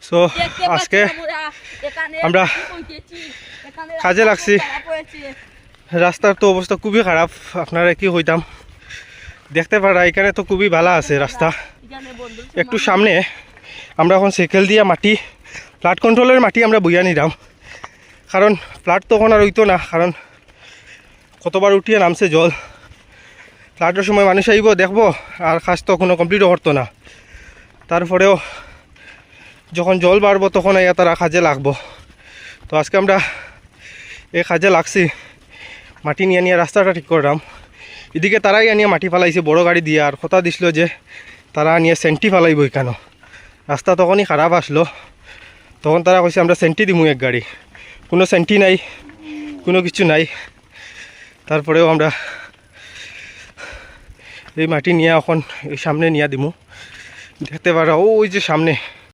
So আজকে আমরা কাজে লাগছি। রাস্তার তো অবস্থা খুবই খারাপ, আপনারা কি হইতাম দেখতে পারা। এখানে তো খুবই ভালো আছে রাস্তা। একটু সামনে আমরা এখন সাইকেল দিয়ে মাটি, ফ্লাড কন্ট্রোলের মাটি আমরা বইয়া নিলাম, কারণ ফ্লাড তখন আর হইতো না, কারণ কতবার উঠিয়ে নামছে জল। ফ্লাডের সময় মানুষ আইব দেখবো, আর কাজ তো কোনো কমপ্লিটও করতো না। তারপরেও যখন জল বাড়বো তখন আইয়া তারা কাজে লাগবো। তো আজকে আমরা এই কাজে লাগছি, মাটি নিয়ে নিয়ে রাস্তাটা ঠিক করলাম। এদিকে তারাই আনিয়ে মাটি ফালাইছে বড় গাড়ি দিয়ে, আর কথা দিছিল যে তারা নিয়ে সেন্টি ফালাইব। কেন রাস্তা তখনই খারাপ আসলো, তখন তারা কইছে আমরা সেন্টি দিমু এক গাড়ি। কোনো সেন্টি নাই, কোনো কিছু নাই। তারপরেও আমরা এই মাটি নিয়ে এখন এই সামনে নিয়ে দিমু। দেখতে পারা ওই যে সামনে